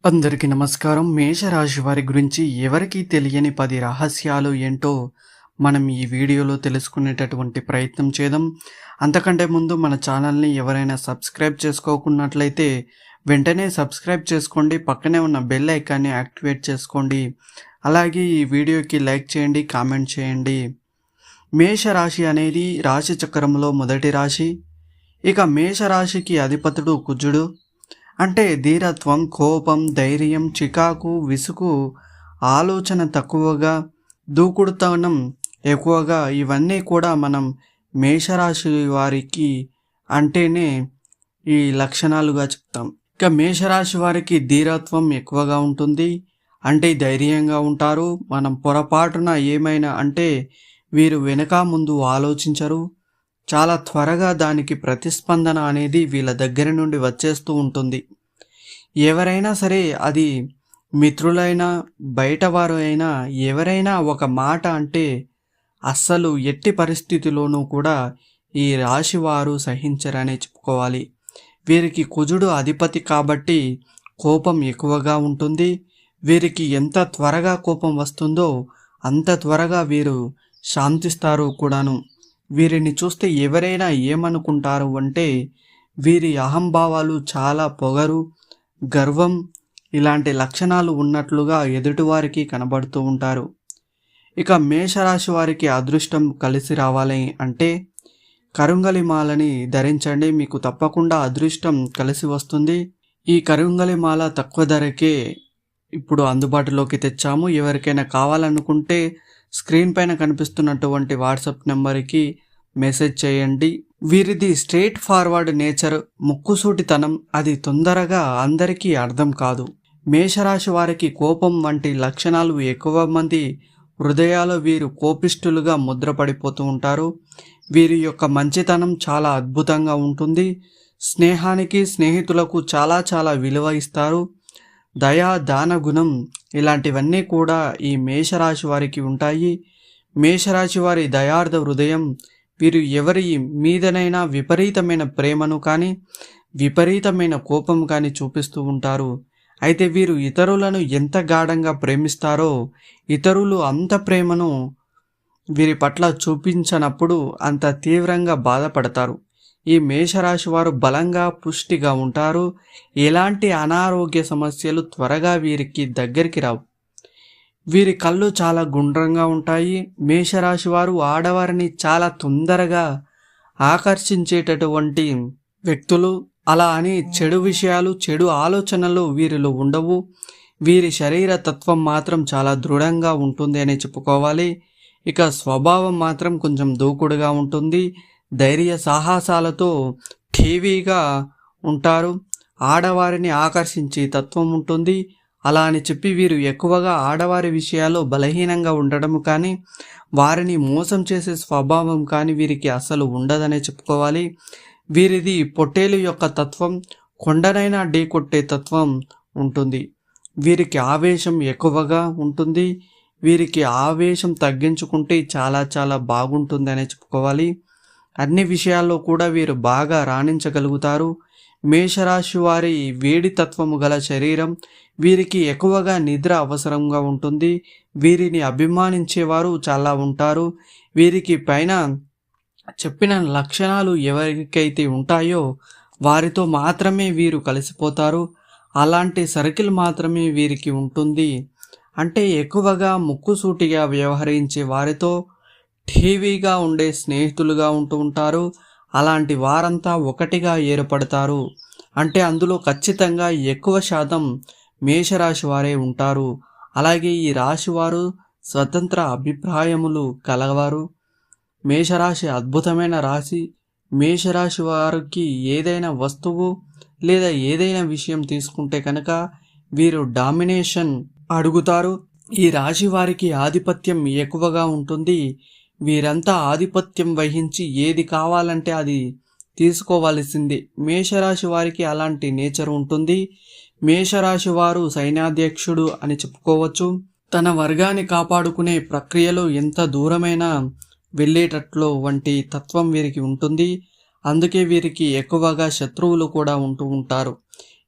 అందరికీ నమస్కారం. మేషరాశి వారి గురించి ఎవరికీ తెలియని 10 రహస్యాలు ఏంటో మనం ఈ వీడియోలో తెలుసుకునేటటువంటి ప్రయత్నం చేద్దాం. అంతకంటే ముందు మన ఛానల్ని ఎవరైనా సబ్స్క్రైబ్ చేసుకోకున్నట్లయితే వెంటనే సబ్స్క్రైబ్ చేసుకోండి. పక్కనే ఉన్న బెల్ ఐకాన్ని యాక్టివేట్ చేసుకోండి. అలాగే ఈ వీడియోకి లైక్ చేయండి, కామెంట్ చేయండి. మేషరాశి అనేది రాశి చక్రంలో మొదటి రాశి. ఇక మేషరాశికి అధిపతుడు కుజుడు. అంటే ధీరత్వం, కోపం, ధైర్యం, చికాకు, విసుగు, ఆలోచన తక్కువగా, దూకుడుతనం ఎక్కువగా, ఇవన్నీ కూడా మనం మేషరాశి వారికి అంటేనే ఈ లక్షణాలుగా చెప్తాం. ఇక మేషరాశి వారికి ధీరత్వం ఎక్కువగా ఉంటుంది. అంటే ధైర్యంగా ఉంటారు. మనం పొరపాటున ఏమైనా అంటే వీరు వెనక ముందు ఆలోచించరు. చాలా త్వరగా దానికి ప్రతిస్పందన అనేది వీళ్ళ దగ్గర నుండి వచ్చేస్తూ ఉంటుంది. ఎవరైనా సరే, అది మిత్రులైనా బయటవారు అయినా, ఎవరైనా ఒక మాట అంటే అస్సలు ఎట్టి పరిస్థితిలోనూ కూడా ఈ రాశివారు సహించరనే చెప్పుకోవాలి. వీరికి కుజుడు అధిపతి కాబట్టి కోపం ఎక్కువగా ఉంటుంది. వీరికి ఎంత త్వరగా కోపం వస్తుందో అంత త్వరగా వీరు శాంతిస్తారు కూడాను. వీరిని చూస్తే ఎవరైనా ఏమనుకుంటారు అంటే వీరి అహంభావాలు, చాలా పొగరు, గర్వం ఇలాంటి లక్షణాలు ఉన్నట్లుగా ఎదుటివారికి కనబడుతూ ఉంటారు. ఇక మేషరాశి వారికి అదృష్టం కలిసి రావాలి అంటే కరుంగలి మాలని ధరించండి. మీకు తప్పకుండా అదృష్టం కలిసి వస్తుంది. ఈ కరుంగలి మాల తక్కువ ధరకే ఇప్పుడు అందుబాటులోకి తెచ్చాము. ఎవరికైనా కావాలనుకుంటే స్క్రీన్ పైన కనిపిస్తున్నటువంటి వాట్సాప్ నెంబర్కి మెసేజ్ చేయండి. వీరిది స్ట్రేట్ ఫార్వర్డ్ నేచర్, ముక్కుసూటితనం, అది తొందరగా అందరికీ అర్థం కాదు. మేషరాశి వారికి కోపం వంటి లక్షణాలు ఎక్కువ మంది హృదయాల్లో వీరు కోపిష్ఠులుగా ముద్రపడిపోతూ ఉంటారు. వీరి యొక్క మంచితనం చాలా అద్భుతంగా ఉంటుంది. స్నేహానికి, స్నేహితులకు చాలా విలువ ఇస్తారు. దయా, దాన గుణం ఇలాంటివన్నీ కూడా ఈ మేషరాశి వారికి ఉంటాయి. మేషరాశి వారి దయార్థ హృదయం. వీరు ఎవరి మీదనైనా విపరీతమైన ప్రేమను కానీ విపరీతమైన కోపం కానీ చూపిస్తూ ఉంటారు. అయితే వీరు ఇతరులను ఎంత గాఢంగా ప్రేమిస్తారో ఇతరులు అంత ప్రేమను వీరి పట్ల చూపించనప్పుడు అంత తీవ్రంగా బాధపడతారు. ఈ మేషరాశి వారు బలంగా, పుష్టిగా ఉంటారు. ఎలాంటి అనారోగ్య సమస్యలు త్వరగా వీరికి దగ్గరికి రావు. వీరి కళ్ళు చాలా గుండ్రంగా ఉంటాయి. మేషరాశి వారు ఆడవారిని చాలా తొందరగా ఆకర్షించేటటువంటి వ్యక్తులు. అలా అని చెడు విషయాలు, చెడు ఆలోచనలు వీరిలో ఉండవు. వీరి శరీర తత్వం మాత్రం చాలా దృఢంగా ఉంటుంది అని చెప్పుకోవాలి. ఇక స్వభావం మాత్రం కొంచెం దూకుడుగా ఉంటుంది. ధైర్య సాహసాలతో ఠీవీగా ఉంటారు. ఆడవారిని ఆకర్షించే తత్వం ఉంటుంది. అలా అని చెప్పి వీరు ఎక్కువగా ఆడవారి విషయాల్లో బలహీనంగా ఉండడం కానీ వారిని మోసం చేసే స్వభావం కానీ వీరికి అసలు ఉండదనే చెప్పుకోవాలి. వీరిది పొట్టేలు యొక్క తత్వం, కొండనైనా ఢీకొట్టే తత్వం ఉంటుంది. వీరికి ఆవేశం ఎక్కువగా ఉంటుంది. వీరికి ఆవేశం తగ్గించుకుంటే చాలా బాగుంటుందనే చెప్పుకోవాలి. అన్ని విషయాల్లో కూడా వీరు బాగా రాణించగలుగుతారు. మేషరాశి వారి వేడి తత్వము గల శరీరం. వీరికి ఎక్కువగా నిద్ర అవసరంగా ఉంటుంది. వీరిని అభిమానించేవారు చాలా ఉంటారు. వీరికి పైన చెప్పిన లక్షణాలు ఎవరికైతే ఉంటాయో వారితో మాత్రమే వీరు కలిసిపోతారు. అలాంటి సర్కిల్ మాత్రమే వీరికి ఉంటుంది. అంటే ఎక్కువగా ముక్కుసూటిగా వ్యవహరించే వారితో ఠీవీగా ఉండే స్నేహితులుగా ఉంటూ ఉంటారు. అలాంటి వారంతా ఒకటిగా ఏర్పడతారు. అంటే అందులో ఖచ్చితంగా ఎక్కువ శాతం మేషరాశి వారే ఉంటారు. అలాగే ఈ రాశివారు స్వతంత్ర అభిప్రాయములు కలవారు. మేషరాశి అద్భుతమైన రాశి. మేషరాశి వారికి ఏదైనా వస్తువు లేదా ఏదైనా విషయం తీసుకుంటే కనుక వీరు డామినేషన్ అడుగుతారు. ఈ రాశి వారికి ఆధిపత్యం ఎక్కువగా ఉంటుంది. వీరంతా ఆధిపత్యం వహించి ఏది కావాలంటే అది తీసుకోవాల్సిందే. మేషరాశి వారికి అలాంటి నేచర్ ఉంటుంది. మేషరాశి వారు సైన్యాధ్యక్షుడు అని చెప్పుకోవచ్చు. తన వర్గాన్ని కాపాడుకునే ప్రక్రియలో ఎంత దూరమైనా వెళ్ళేటట్లు వంటి తత్వం వీరికి ఉంటుంది. అందుకే వీరికి ఎక్కువగా శత్రువులు కూడా ఉంటూ ఉంటారు.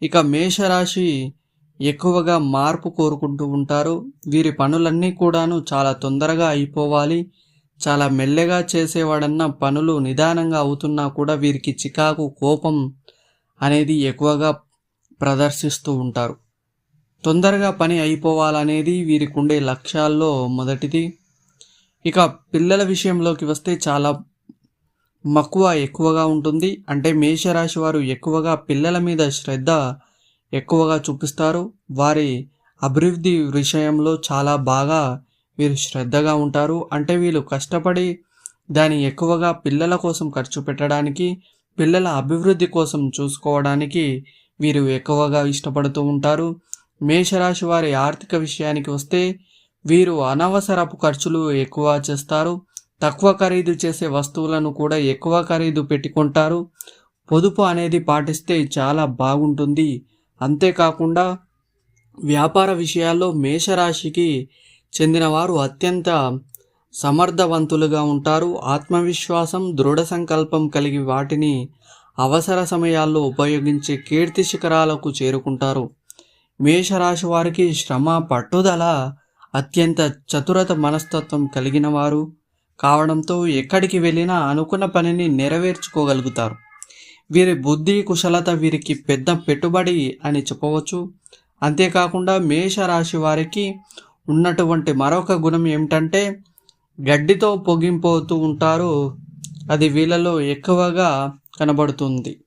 ఇక మేషరాశి ఎక్కువగా మార్పు కోరుకుంటూ ఉంటారు. వీరి పనులన్నీ కూడాను చాలా తొందరగా అయిపోవాలి. చాలా మెల్లగా చేసేవాడన్న పనులు నిదానంగా అవుతున్నా కూడా వీరికి చికాకు, కోపం అనేది ఎక్కువగా ప్రదర్శిస్తూ ఉంటారు. తొందరగా పని అయిపోవాలనేది వీరికి ఉండే లక్ష్యాల్లో మొదటిది. ఇక పిల్లల విషయంలోకి వస్తే చాలా మక్కువ ఎక్కువగా ఉంటుంది. అంటే మేషరాశి వారు ఎక్కువగా పిల్లల మీద శ్రద్ధ ఎక్కువగా చూపిస్తారు. వారి అభివృద్ధి విషయంలో చాలా బాగా వీరు శ్రద్ధగా ఉంటారు. అంటే వీళ్ళు కష్టపడి దాన్ని ఎక్కువగా పిల్లల కోసం ఖర్చు పెట్టడానికి, పిల్లల అభివృద్ధి కోసం చూసుకోవడానికి వీరు ఎక్కువగా ఇష్టపడుతూ ఉంటారు. మేషరాశి వారి ఆర్థిక విషయానికి వస్తే వీరు అనవసరపు ఖర్చులు ఎక్కువ చేస్తారు. తక్కువ ఖరీదు చేసే వస్తువులను కూడా ఎక్కువ ఖరీదు పెట్టుకుంటారు. పొదుపు అనేది పాటిస్తే చాలా బాగుంటుంది. అంతేకాకుండా వ్యాపార విషయాల్లో మేషరాశికి చెందిన వారు అత్యంత సమర్థవంతులుగా ఉంటారు. ఆత్మవిశ్వాసం, దృఢ సంకల్పం కలిగి వాటిని అవసర సమయాల్లో ఉపయోగించే కీర్తి శిఖరాలకు చేరుకుంటారు. మేషరాశి వారికి శ్రమ, పట్టుదల, అత్యంత చతురత మనస్తత్వం కలిగిన వారు కావడంతో ఎక్కడికి వెళ్ళినా అనుకున్న పనిని నెరవేర్చుకోగలుగుతారు. వీరి బుద్ధి, కుశలత వీరికి పెద్ద పెట్టుబడి అని చెప్పవచ్చు. అంతేకాకుండా మేషరాశి వారికి ఉన్నటువంటి మరొక గుణం ఏమిటంటే గడ్డితో పొగింపోతూ ఉంటారు. అది వీళ్ళలో ఎక్కువగా కనబడుతుంది.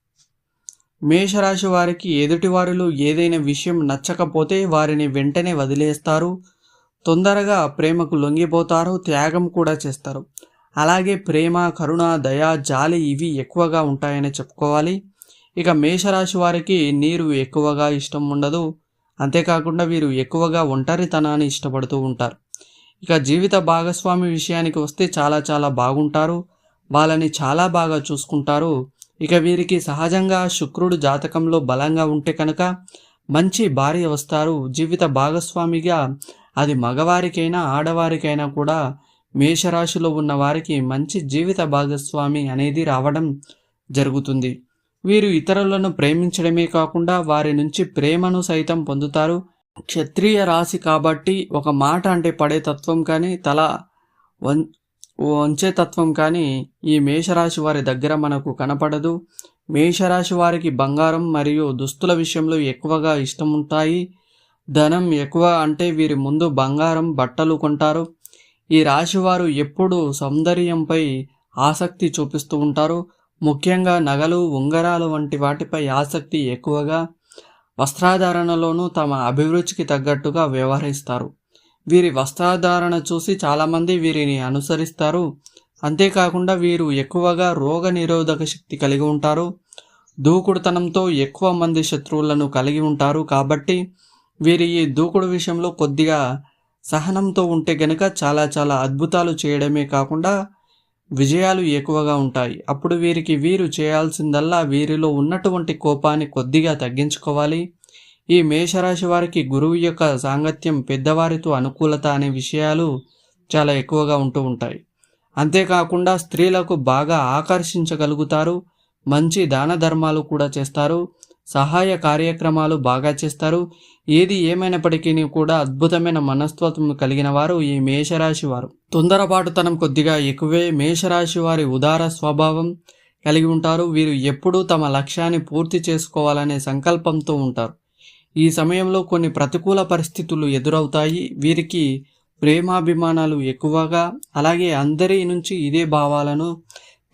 మేషరాశి వారికి ఎదుటివారిలో ఏదైనా విషయం నచ్చకపోతే వారిని వెంటనే వదిలేస్తారు. తొందరగా ప్రేమకు లొంగిపోతారు, త్యాగం కూడా చేస్తారు. అలాగే ప్రేమ, కరుణ, దయ, జాలి ఇవి ఎక్కువగా ఉంటాయని చెప్పుకోవాలి. ఇక మేషరాశి వారికి నీరు ఎక్కువగా ఇష్టం ఉండదు. అంతేకాకుండా వీరు ఎక్కువగా ఒంటరితనాన్ని ఇష్టపడుతూ ఉంటారు. ఇక జీవిత భాగస్వామి విషయానికి వస్తే చాలా బాగుంటారు. వాళ్ళని చాలా బాగా చూసుకుంటారు. ఇక వీరికి సహజంగా శుక్రుడు జాతకంలో బలంగా ఉంటే కనుక మంచి భార్య వస్తారు. జీవిత భాగస్వామిగా అది మగవారికైనా ఆడవారికైనా కూడా మేషరాశిలో ఉన్న వారికి మంచి జీవిత భాగస్వామి అనేది రావడం జరుగుతుంది. వీరు ఇతరులను ప్రేమించడమే కాకుండా వారి నుంచి ప్రేమను సైతం పొందుతారు. క్షత్రియ రాశి కాబట్టి ఒక మాట అంటే పడే తత్వం కానీ తల వంచే తత్వం కానీ ఈ మేషరాశి వారి దగ్గర మనకు కనపడదు. మేషరాశి వారికి బంగారం మరియు దుస్తుల విషయంలో ఎక్కువగా ఇష్టం ఉంటాయి. ధనం ఎక్కువ అంటే వీరి ముందు బంగారం, బట్టలు కొంటారు. ఈ రాశివారు ఎప్పుడూ సౌందర్యంపై ఆసక్తి చూపిస్తూ ఉంటారు. ముఖ్యంగా నగలు, ఉంగరాలు వంటి వాటిపై ఆసక్తి ఎక్కువగా. వస్త్రధారణలోనూ తమ అభిరుచికి తగ్గట్టుగా వ్యవహరిస్తారు. వీరి వస్త్రధారణ చూసి చాలామంది వీరిని అనుసరిస్తారు. అంతేకాకుండా వీరు ఎక్కువగా రోగ నిరోధక శక్తి కలిగి ఉంటారు. దూకుడుతనంతో ఎక్కువ మంది శత్రువులను కలిగి ఉంటారు. కాబట్టి వీరి ఈ దూకుడు విషయంలో కొద్దిగా సహనంతో ఉంటే గనక చాలా అద్భుతాలు చేయడమే కాకుండా విజయాలు ఎక్కువగా ఉంటాయి. అప్పుడు వీరు చేయాల్సిందల్లా వీరిలో ఉన్నటువంటి కోపాన్ని కొద్దిగా తగ్గించుకోవాలి. ఈ మేషరాశి వారికి గురువు యొక్క సాంగత్యం, పెద్దవారితో అనుకూలత అనే విషయాలు చాలా ఎక్కువగా ఉంటూ ఉంటాయి. అంతేకాకుండా స్త్రీలకు బాగా ఆకర్షించగలుగుతారు. మంచి దాన ధర్మాలు కూడా చేస్తారు. సహాయ కార్యక్రమాలు బాగా చేస్తారు. ఏది ఏమైనప్పటికీ కూడా అద్భుతమైన మనస్తత్వం కలిగిన వారు ఈ మేషరాశి వారు. తొందరపాటుతనం కొద్దిగా ఎక్కువే. మేషరాశి వారి ఉదార స్వభావం కలిగి ఉంటారు. వీరు ఎప్పుడూ తమ లక్ష్యాన్ని పూర్తి చేసుకోవాలనే సంకల్పంతో ఉంటారు. ఈ సమయంలో కొన్ని ప్రతికూల పరిస్థితులు ఎదురవుతాయి. వీరికి ప్రేమాభిమానాలు ఎక్కువగా, అలాగే అందరి నుంచి ఇదే భావాలను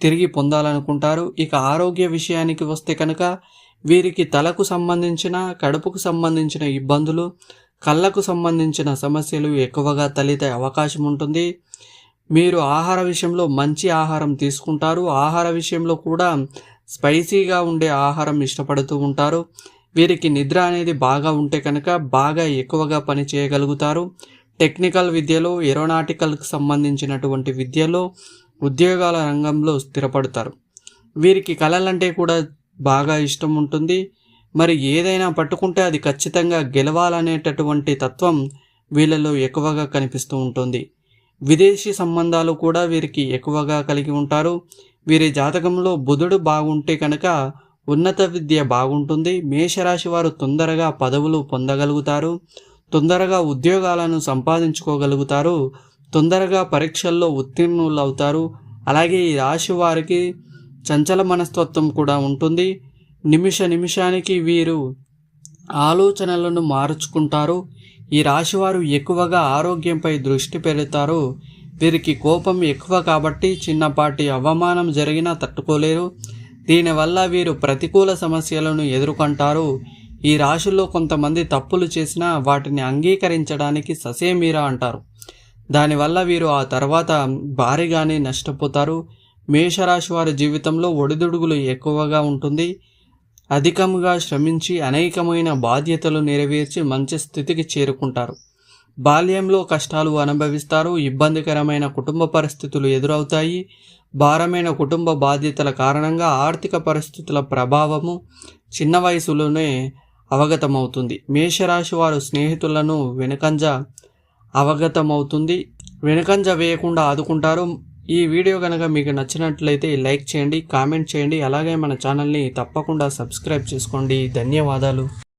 తిరిగి పొందాలనుకుంటారు. ఇక ఆరోగ్య విషయానికి వస్తే కనుక వీరికి తలకు సంబంధించిన, కడుపుకు సంబంధించిన ఇబ్బందులు, కళ్ళకు సంబంధించిన సమస్యలు ఎక్కువగా తలెత్తే అవకాశం ఉంటుంది. మీరు ఆహార విషయంలో మంచి ఆహారం తీసుకుంటారు. ఆహార విషయంలో కూడా స్పైసీగా ఉండే ఆహారం ఇష్టపడుతూ ఉంటారు. వీరికి నిద్ర అనేది బాగా ఉంటే కనుక బాగా ఎక్కువగా పని చేయగలుగుతారు. టెక్నికల్ విద్యలో, ఏరోనాటికల్కి సంబంధించినటువంటి విద్యలో, ఉద్యోగాల రంగంలో స్థిరపడతారు. వీరికి కళలంటే కూడా బాగా ఇష్టం ఉంటుంది. మరి ఏదైనా పట్టుకుంటే అది ఖచ్చితంగా గెలవాలనేటటువంటి తత్వం వీళ్ళలో ఎక్కువగా కనిపిస్తూ ఉంటుంది. విదేశీ సంబంధాలు కూడా వీరికి ఎక్కువగా కలిగి ఉంటారు. వీరి జాతకంలో బుధుడు బాగుంటే కనుక ఉన్నత విద్య బాగుంటుంది. మేషరాశి వారు తొందరగా పదవులు పొందగలుగుతారు. తొందరగా ఉద్యోగాలను సంపాదించుకోగలుగుతారు. తొందరగా పరీక్షల్లో ఉత్తీర్ణులవుతారు. అలాగే ఈ రాశి వారికి చంచల మనస్తత్వం కూడా ఉంటుంది. నిమిషానికి వీరు ఆలోచనలను మార్చుకుంటారు. ఈ రాశివారు ఎక్కువగా ఆరోగ్యంపై దృష్టి పెడతారు. వీరికి కోపం ఎక్కువ కాబట్టి చిన్నపాటి అవమానం జరిగినా తట్టుకోలేరు. దీనివల్ల వీరు ప్రతికూల సమస్యలను ఎదుర్కొంటారు. ఈ రాశిలో కొంతమంది తప్పులు చేసినా వాటిని అంగీకరించడానికి ససేమిరా అంటారు. దానివల్ల వీరు ఆ తర్వాత భారీగానే నష్టపోతారు. మేషరాశి వారి జీవితంలో ఒడిదుడుగులు ఎక్కువగా ఉంటుంది. అధికంగా శ్రమించి అనేకమైన బాధ్యతలు నెరవేర్చి మంచి స్థితికి చేరుకుంటారు. బాల్యంలో కష్టాలు అనుభవిస్తారు. ఇబ్బందికరమైన కుటుంబ పరిస్థితులు ఎదురవుతాయి. భారమైన కుటుంబ బాధ్యతల కారణంగా ఆర్థిక పరిస్థితుల ప్రభావము చిన్న వయసులోనే అవగతమవుతుంది. మేషరాశి వారు స్నేహితులను వెనుకంజ వేయకుండా ఆదుకుంటారు. ఈ వీడియో కనుక మీకు నచ్చినట్లయితే లైక్ చేయండి, కామెంట్ చేయండి. అలాగే మన ఛానల్ని తప్పకుండా సబ్స్క్రైబ్ చేసుకోండి. ధన్యవాదాలు.